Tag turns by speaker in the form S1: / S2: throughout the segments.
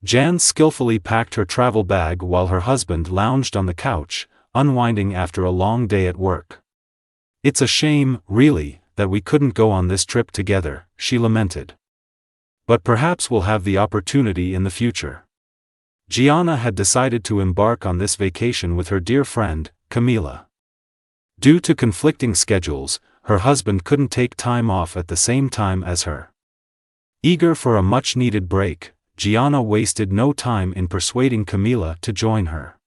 S1: Jan skillfully packed her travel bag while her husband lounged on the couch, unwinding after a long day at work. "It's a shame, really, that we couldn't go on this trip together," she lamented. "But perhaps we'll have the opportunity in the future." Gianna had decided to embark on this vacation with her dear friend, Camila. Due to conflicting schedules, her husband couldn't take time off at the same time as her. Eager for a much-needed break, Gianna wasted no time in persuading Camila to join her.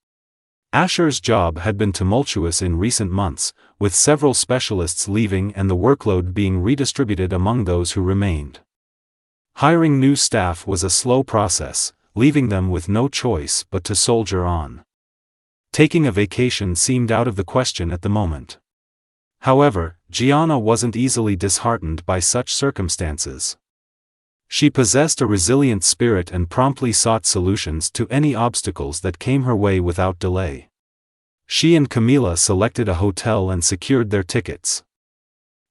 S1: Asher's job had been tumultuous in recent months, with several specialists leaving and the workload being redistributed among those who remained. Hiring new staff was a slow process, leaving them with no choice but to soldier on. Taking a vacation seemed out of the question at the moment. However, Gianna wasn't easily disheartened by such circumstances. She possessed a resilient spirit and promptly sought solutions to any obstacles that came her way without delay. She and Camila selected a hotel and secured their tickets.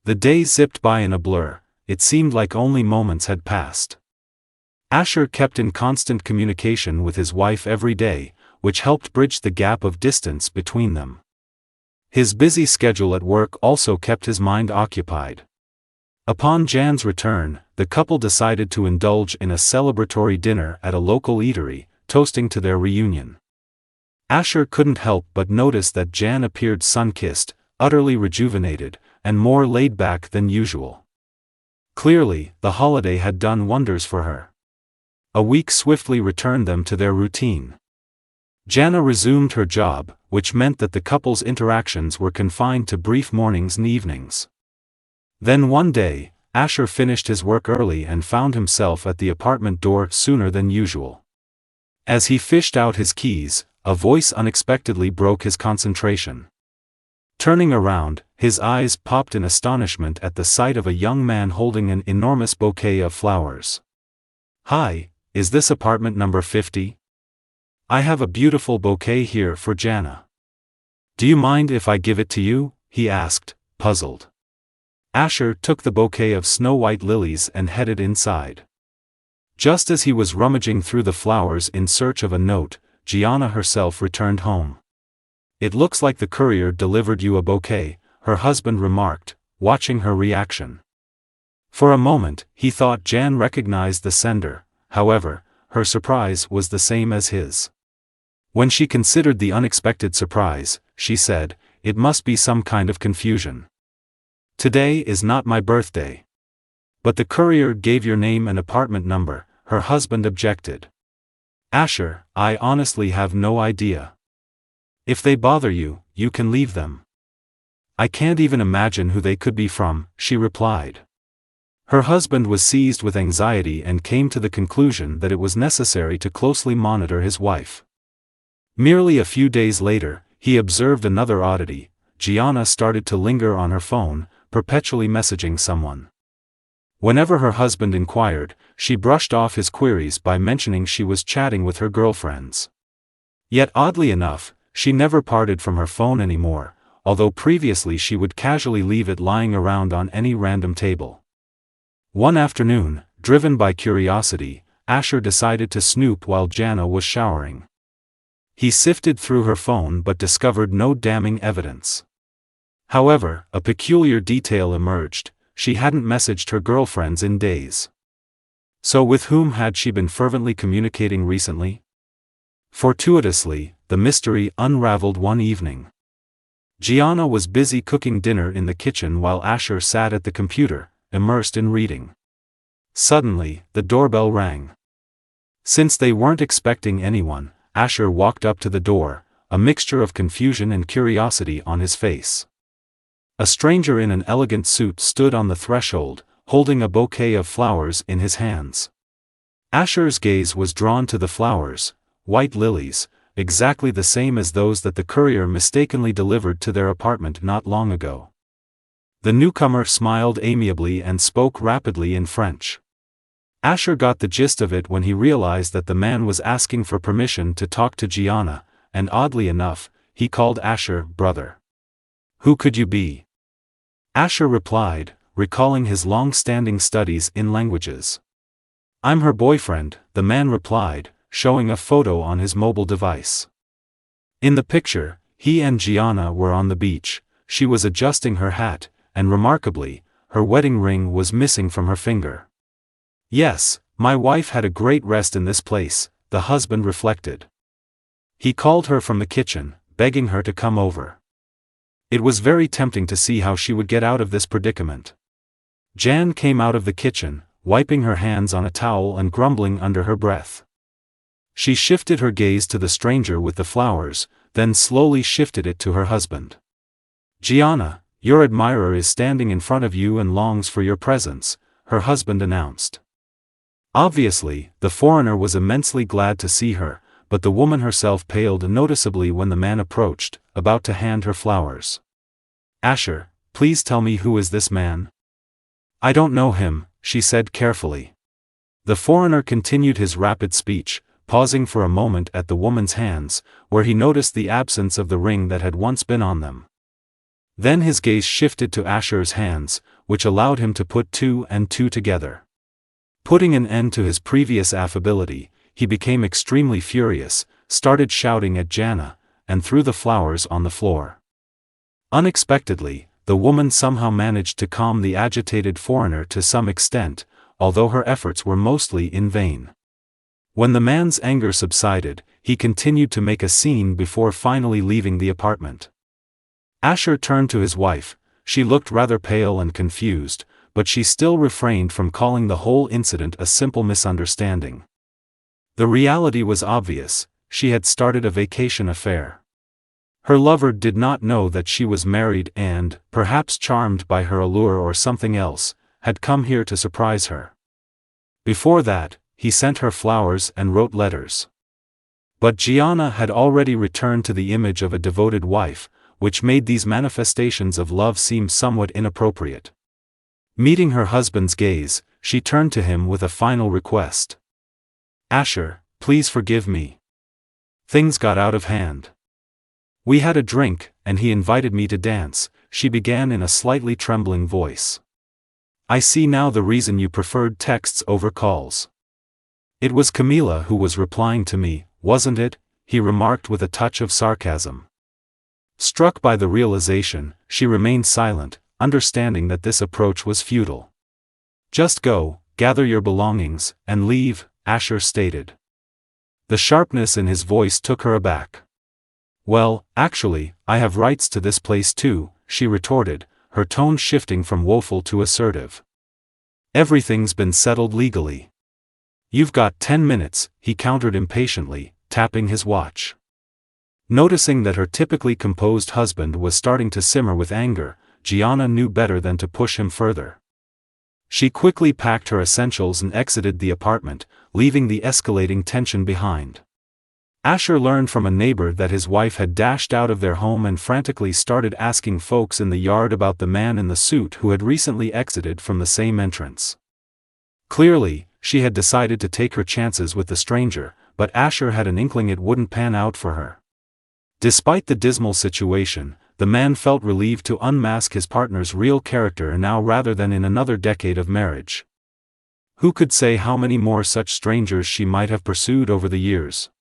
S1: The days zipped by in a blur, it seemed like only moments had passed. Asher kept in constant communication with his wife every day, which helped bridge the gap of distance between them. His busy schedule at work also kept his mind occupied. Upon Jan's return, the couple decided to indulge in a celebratory dinner at a local eatery, toasting to their reunion. Asher couldn't help but notice that Jan appeared sun-kissed, utterly rejuvenated, and more laid back than usual. Clearly, the holiday had done wonders for her. A week swiftly returned them to their routine. Jana resumed her job, which meant that the couple's interactions were confined to brief mornings and evenings. Then one day, Asher finished his work early and found himself at the apartment door sooner than usual. As he fished out his keys, a voice unexpectedly broke his concentration. Turning around, his eyes popped in astonishment at the sight of a young man holding an enormous bouquet of flowers. "Hi, is this apartment number 50? I have a beautiful bouquet here for Jana. Do you mind if I give it to you?" he asked, puzzled. Asher took the bouquet of snow-white lilies and headed inside. Just as he was rummaging through the flowers in search of a note, Gianna herself returned home. "It looks like the courier delivered you a bouquet," her husband remarked, watching her reaction. For a moment, he thought Jan recognized the sender. However, her surprise was the same as his. When she considered the unexpected surprise, she said, "It must be some kind of confusion. Today is not my birthday." "But the courier gave your name and apartment number," her husband objected. "Asher, I honestly have no idea. If they bother you, you can leave them." "I can't even imagine who they could be from," she replied. Her husband was seized with anxiety and came to the conclusion that it was necessary to closely monitor his wife. Merely a few days later, he observed another oddity. Gianna started to linger on her phone, perpetually messaging someone. Whenever her husband inquired, she brushed off his queries by mentioning she was chatting with her girlfriends. Yet oddly enough, she never parted from her phone anymore, although previously she would casually leave it lying around on any random table. One afternoon, driven by curiosity, Asher decided to snoop while Jana was showering. He sifted through her phone but discovered no damning evidence. However, a peculiar detail emerged: she hadn't messaged her girlfriends in days. So with whom had she been fervently communicating recently? Fortuitously, the mystery unraveled one evening. Gianna was busy cooking dinner in the kitchen while Asher sat at the computer, immersed in reading. Suddenly, the doorbell rang. Since they weren't expecting anyone, Asher walked up to the door, a mixture of confusion and curiosity on his face. A stranger in an elegant suit stood on the threshold, holding a bouquet of flowers in his hands. Asher's gaze was drawn to the flowers, white lilies, exactly the same as those that the courier mistakenly delivered to their apartment not long ago. The newcomer smiled amiably and spoke rapidly in French. Asher got the gist of it when he realized that the man was asking for permission to talk to Gianna, and oddly enough, he called Asher brother. "Who could you be?" Asher replied, recalling his long-standing studies in languages. "I'm her boyfriend," the man replied, showing a photo on his mobile device. In the picture, he and Gianna were on the beach. She was adjusting her hat, and remarkably, her wedding ring was missing from her finger. "Yes, my wife had a great rest in this place," the husband reflected. He called her from the kitchen, begging her to come over. It was very tempting to see how she would get out of this predicament. Jan came out of the kitchen, wiping her hands on a towel and grumbling under her breath. She shifted her gaze to the stranger with the flowers, then slowly shifted it to her husband. "Gianna, your admirer is standing in front of you and longs for your presence," her husband announced. Obviously, the foreigner was immensely glad to see her, but the woman herself paled noticeably when the man approached, about to hand her flowers. "Asher, please tell me, who is this man?" "I don't know him," she said carefully. The foreigner continued his rapid speech, pausing for a moment at the woman's hands, where he noticed the absence of the ring that had once been on them. Then his gaze shifted to Asher's hands, which allowed him to put two and two together. Putting an end to his previous affability, he became extremely furious, started shouting at Jana, and threw the flowers on the floor. Unexpectedly, the woman somehow managed to calm the agitated foreigner to some extent, although her efforts were mostly in vain. When the man's anger subsided, he continued to make a scene before finally leaving the apartment. Asher turned to his wife. She looked rather pale and confused, but she still refrained from calling the whole incident a simple misunderstanding. The reality was obvious: she had started a vacation affair. Her lover did not know that she was married and, perhaps charmed by her allure or something else, had come here to surprise her. Before that, he sent her flowers and wrote letters. But Gianna had already returned to the image of a devoted wife, which made these manifestations of love seem somewhat inappropriate. Meeting her husband's gaze, she turned to him with a final request. "Asher, please forgive me. Things got out of hand. We had a drink, and he invited me to dance," she began in a slightly trembling voice. "I see now the reason you preferred texts over calls." "It was Camila who was replying to me, wasn't it?" he remarked with a touch of sarcasm. Struck by the realization, she remained silent, understanding that this approach was futile. "Just go, gather your belongings, and leave," Asher stated. The sharpness in his voice took her aback. "Well, actually, I have rights to this place too," she retorted, her tone shifting from woeful to assertive. "Everything's been settled legally." "You've got 10 minutes, he countered impatiently, tapping his watch. Noticing that her typically composed husband was starting to simmer with anger, Gianna knew better than to push him further. She quickly packed her essentials and exited the apartment, leaving the escalating tension behind. Asher learned from a neighbor that his wife had dashed out of their home and frantically started asking folks in the yard about the man in the suit who had recently exited from the same entrance. Clearly, she had decided to take her chances with the stranger, but Asher had an inkling it wouldn't pan out for her. Despite the dismal situation, the man felt relieved to unmask his partner's real character now rather than in another decade of marriage. Who could say how many more such strangers she might have pursued over the years?